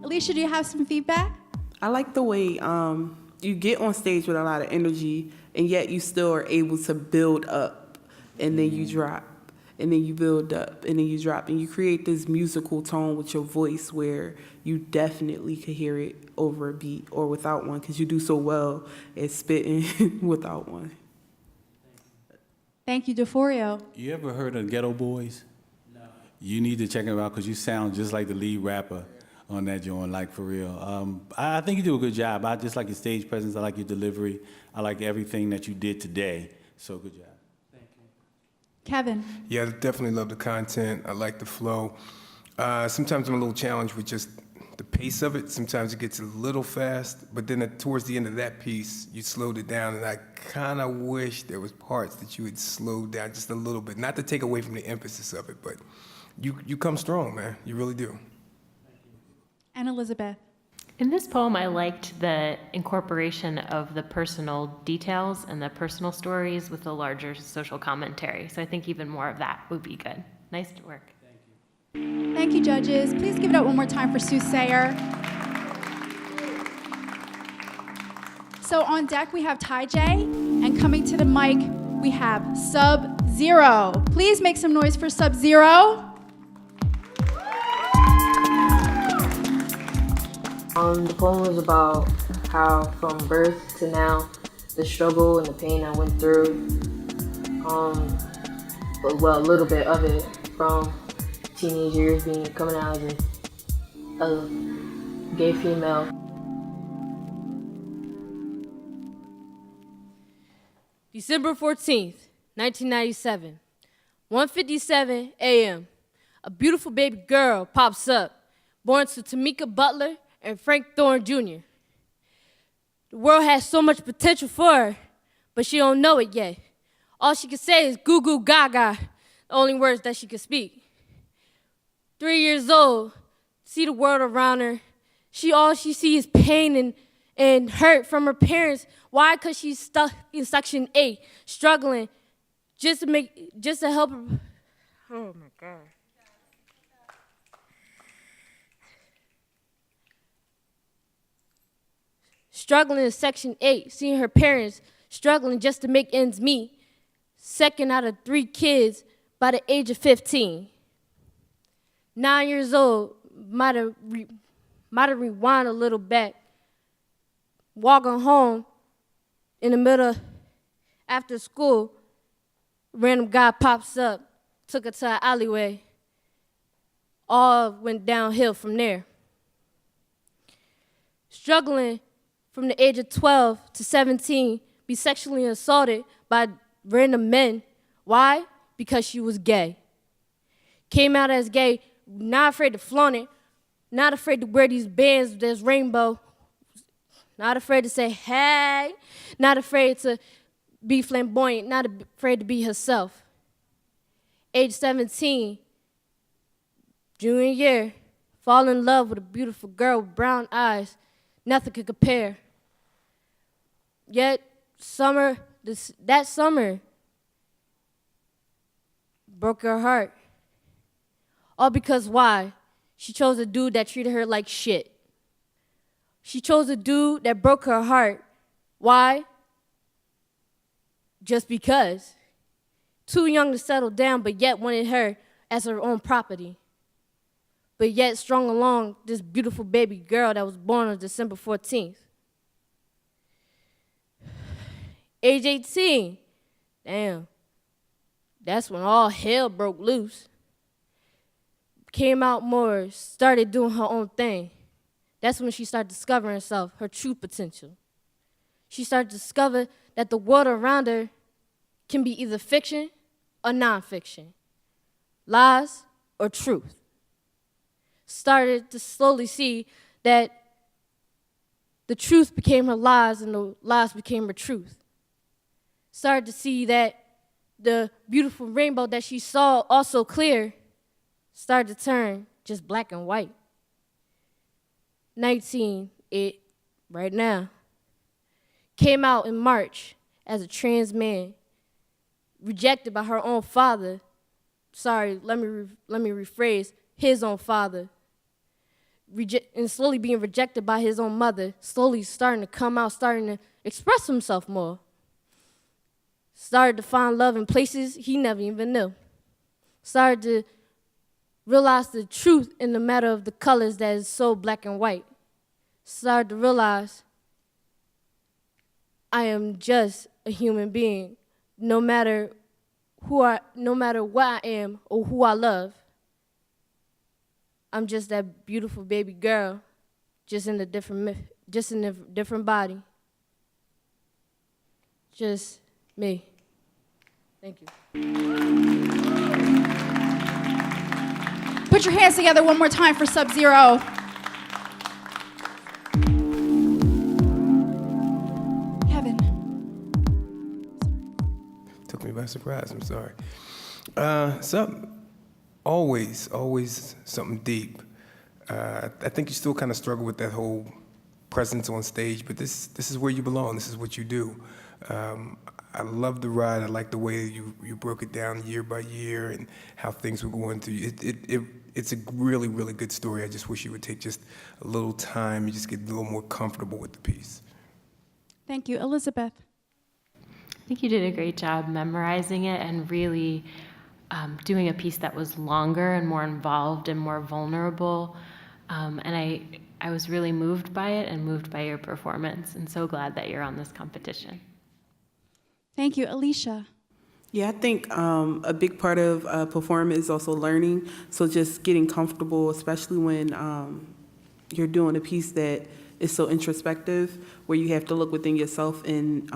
Speaker 7: Alicia, do you have some feedback?
Speaker 10: I like the way you get on stage with a lot of energy, and yet you still are able to build up, and then you drop, and then you build up, and then you drop, and you create this musical tone with your voice where you definitely could hear it over a beat or without one, because you do so well at spitting without one.
Speaker 7: Thank you, DeForio.
Speaker 11: You ever heard of Ghetto Boys? No. You need to check them out because you sound just like the lead rapper on that joint, like for real. I think you do a good job. I just like your stage presence. I like your delivery. I like everything that you did today. So good job.
Speaker 7: Kevin.
Speaker 6: Yeah, I definitely love the content. I like the flow. Sometimes I'm a little challenged with just the pace of it. Sometimes it gets a little fast, but then towards the end of that piece, you slowed it down, and I kind of wish there was parts that you had slowed down just a little bit. Not to take away from the emphasis of it, but you come strong, man. You really do.
Speaker 7: And Elizabeth.
Speaker 9: In this poem, I liked the incorporation of the personal details and the personal stories with the larger social commentary. So I think even more of that would be good. Nice work.
Speaker 7: Thank you, judges. Please give it up one more time for Soothsayer. So on deck, we have Ty J, and coming to the mic, we have Sub-Zero. Please make some noise for Sub-Zero.
Speaker 21: The poem was about how from birth to now, the struggle and the pain I went through, well, a little bit of it from teenage years coming out as a gay female.
Speaker 22: December 14th, 1997, 1:57 a.m. A beautiful baby girl pops up, born to Tamika Butler and Frank Thorne Jr. The world has so much potential for her, but she don't know it yet. All she can say is goo goo gaga, the only words that she can speak. 3 years old, see the world around her. All she sees is pain and hurt from her parents. Why? Because she's stuck in Section 8, struggling just to help her. Oh my God. Struggling in Section 8, seeing her parents struggling just to make ends meet. second out of 3 kids by the age of 15. 9 years old, might have rewind a little back. Walking home in the middle after school, random guy pops up, took her to an alleyway. All went downhill from there. Struggling from the age of 12 to 17, be sexually assaulted by random men. Why? Because she was gay. Came out as gay, not afraid to flaunt it, not afraid to wear these bands that's rainbow, not afraid to say hey, not afraid to be flamboyant, not afraid to be herself. Age 17, junior year, fall in love with a beautiful girl with brown eyes, nothing could compare. Yet that summer broke her heart. All because why? She chose a dude that treated her like shit. She chose a dude that broke her heart. Why? Just because. Too young to settle down, but yet wanted her as her own property. But yet strung along this beautiful baby girl that was born on December 14th. Age 18, damn, that's when all hell broke loose. Came out more, started doing her own thing. That's when she started discovering herself, her true potential. She started to discover that the world around her can be either fiction or nonfiction, lies or truth. Started to slowly see that the truth became her lies and the lies became her truth. Started to see that the beautiful rainbow that she saw also clear started to turn just black and white. 19, right now, came out in March as a trans man, rejected by her own father. Sorry, let me rephrase, his own father. And slowly being rejected by his own mother, slowly starting to come out, starting to express himself more. Started to find love in places he never even knew. Started to realize the truth in the matter of the colors that is so black and white. Started to realize I am just a human being, no matter what I am or who I love. I'm just that beautiful baby girl, just in a different body. Just me. Thank you.
Speaker 7: Put your hands together one more time for Sub-Zero. Kevin.
Speaker 6: Took me by surprise, I'm sorry. Always something deep. I think you still kind of struggle with that whole presence on stage, but this is where you belong. This is what you do. I love the ride. I like the way you broke it down year by year and how things were going through. It's a really, really good story. I just wish you would take just a little time and just get a little more comfortable with the piece.
Speaker 7: Thank you. Elizabeth.
Speaker 9: I think you did a great job memorizing it and really doing a piece that was longer and more involved and more vulnerable. And I was really moved by it and moved by your performance, and so glad that you're on this competition.
Speaker 7: Thank you. Alicia.
Speaker 10: Yeah, I think a big part of performing is also learning. So just getting comfortable, especially when you're doing a piece that is so introspective, where you have to look within yourself and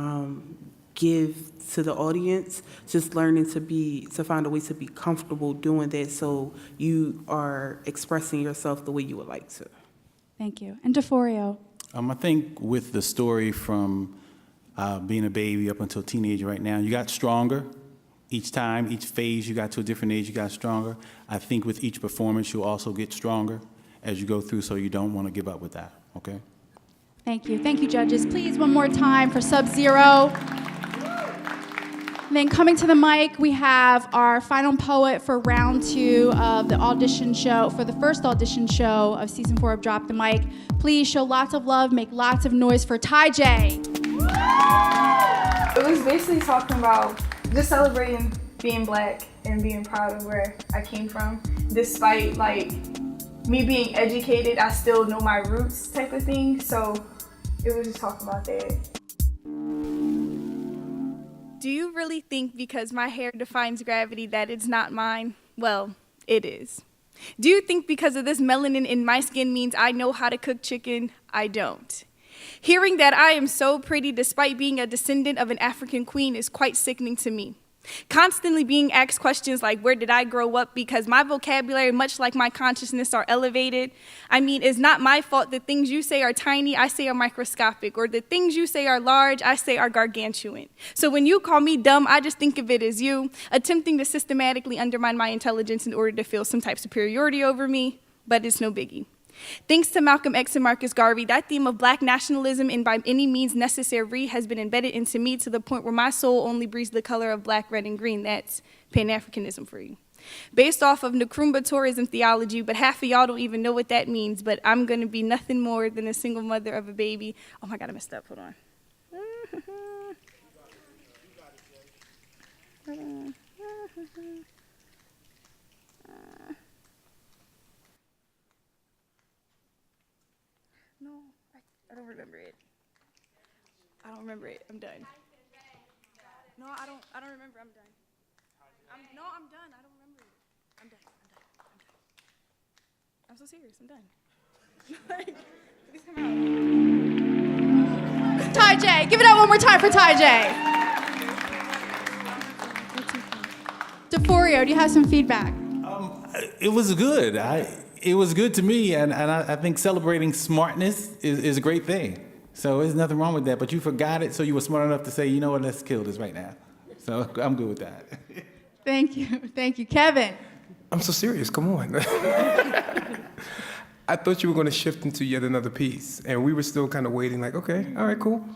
Speaker 10: give to the audience. Just learning to find a way to be comfortable doing that, so you are expressing yourself the way you would like to.
Speaker 7: Thank you. And DeForio.
Speaker 11: I think with the story from being a baby up until teenager right now, you got stronger. Each time, each phase you got to a different age, you got stronger. I think with each performance, you'll also get stronger as you go through, so you don't want to give up with that, okay?
Speaker 7: Thank you. Thank you, judges. Please, one more time for Sub-Zero. And then coming to the mic, we have our final poet for round 2 of the audition show, for the first audition show of season 4 of Drop the Mic. Please show lots of love, make lots of noise for Ty J.
Speaker 3: It was basically talking about just celebrating being black and being proud of where I came from. Despite like me being educated, I still know my roots type of thing. So it was just talking about that.
Speaker 5: Do you really think because my hair defines gravity that it's not mine? Well, it is. Do you think because of this melanin in my skin means I know how to cook chicken? I don't. Hearing that I am so pretty despite being a descendant of an African queen is quite sickening to me. Constantly being asked questions like, where did I grow up? Because my vocabulary, much like my consciousness, are elevated. I mean, it's not my fault the things you say are tiny, I say are microscopic, or the things you say are large, I say are gargantuan. So when you call me dumb, I just think of it as you attempting to systematically undermine my intelligence in order to feel some type of superiority over me, but it's no biggie. Thanks to Malcolm X and Marcus Garvey, that theme of black nationalism and by any means necessary has been embedded into me to the point where my soul only breathes the color of black, red, and green. That's Pan-Africanism for you. Based off of Nkrumah tourism theology, but half of y'all don't even know what that means, but I'm gonna be nothing more than a single mother of a baby. Oh my God, I messed up, hold on. No, I don't remember it. I don't remember it. I'm done. No, I don't remember. I'm done. I'm done. I don't remember it. I'm done. I'm so serious. I'm done. Please come out.
Speaker 7: Ty J. Give it up one more time for Ty J. DeForio, do you have some feedback?
Speaker 11: It was good. It was good to me, and I think celebrating smartness is a great thing. So there's nothing wrong with that. But you forgot it, so you were smart enough to say, you know what, let's kill this right now. So I'm good with that.
Speaker 7: Thank you. Thank you. Kevin.
Speaker 6: I'm so serious. Come on. I thought you were going to shift into yet another piece, and we were still kind of waiting like, okay, all right, cool.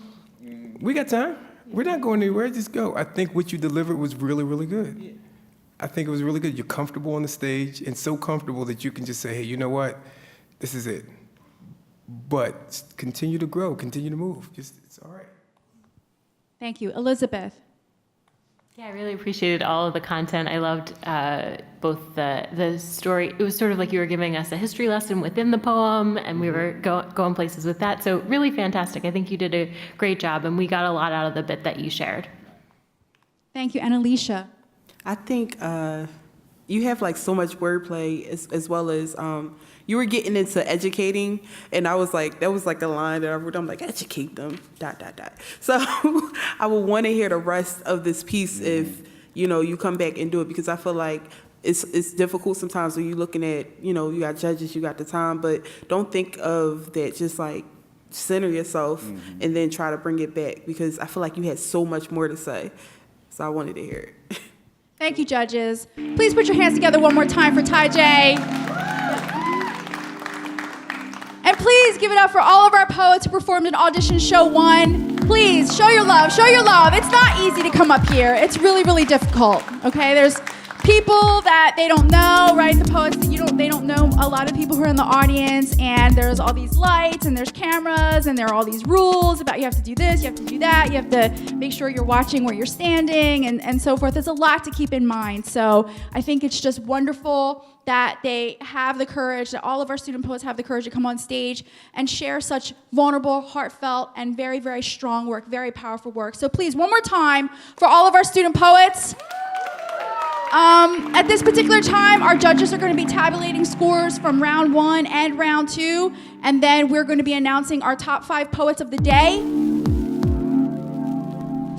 Speaker 6: We got time. We're not going anywhere. Just go. I think what you delivered was really, really good. I think it was really good. You're comfortable on the stage, and so comfortable that you can just say, hey, you know what? This is it. But continue to grow, continue to move. It's all right.
Speaker 7: Thank you. Elizabeth.
Speaker 9: Yeah, I really appreciated all of the content. I loved both the story. It was sort of like you were giving us a history lesson within the poem, and we were going places with that. So really fantastic. I think you did a great job, and we got a lot out of the bit that you shared.
Speaker 7: Thank you. And Alicia.
Speaker 10: I think you have like so much wordplay as well as you were getting into educating, and I was like, that was like a line that I wrote. I'm like, educate them, ... So I would want to hear the rest of this piece if you come back and do it, because I feel like it's difficult sometimes when you're looking at you got judges, you got the time, but don't think of that. Just like center yourself and then try to bring it back, because I feel like you had so much more to say. So I wanted to hear it.
Speaker 7: Thank you, judges. Please put your hands together one more time for Ty J. And please give it up for all of our poets who performed in Audition Show 1. Please, show your love, show your love. It's not easy to come up here. It's really, really difficult, okay? There's people that they don't know, right? The poets that they don't know a lot of people who are in the audience, and there's all these lights, and there's cameras, and there are all these rules about you have to do this, you have to do that, you have to make sure you're watching where you're standing, and so forth. There's a lot to keep in mind. So I think it's just wonderful that they have the courage, that all of our student poets have the courage to come on stage and share such vulnerable, heartfelt, and very, very strong work, very powerful work. So please, one more time for all of our student poets. At this particular time, our judges are going to be tabulating scores from round 1 and round 2, and then we're going to be announcing our top 5 poets of the day.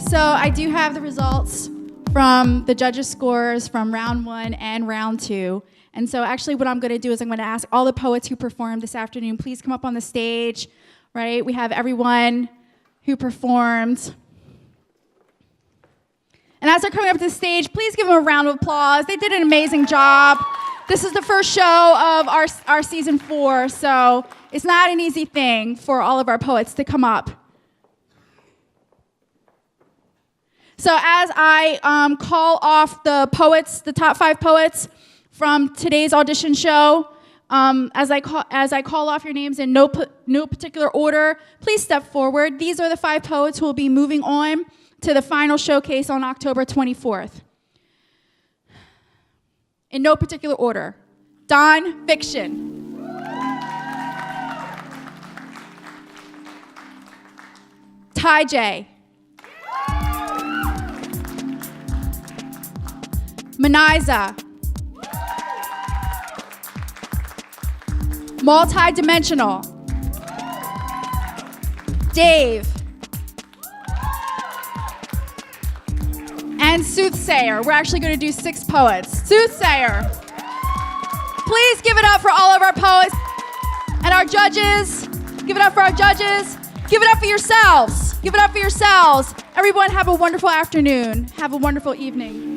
Speaker 7: So I do have the results from the judges' scores from round 1 and round 2. And so actually what I'm going to do is I'm going to ask all the poets who performed this afternoon, please come up on the stage, right? We have everyone who performed. And as they're coming up to the stage, please give them a round of applause. They did an amazing job. This is the first show of our season 4, so it's not an easy thing for all of our poets to come up. So as I call off the poets, the top 5 poets from today's audition show, as I call off your names in no particular order, please step forward. These are the 5 poets who will be moving on to the final showcase on October 24th. In no particular order. Non-fiction. Ty J. Maniza. Multidimensional. Dave. And Soothsayer. We're actually going to do 6 poets. Soothsayer. Please give it up for all of our poets and our judges. Give it up for our judges. Give it up for yourselves. Give it up for yourselves. Everyone, have a wonderful afternoon. Have a wonderful evening.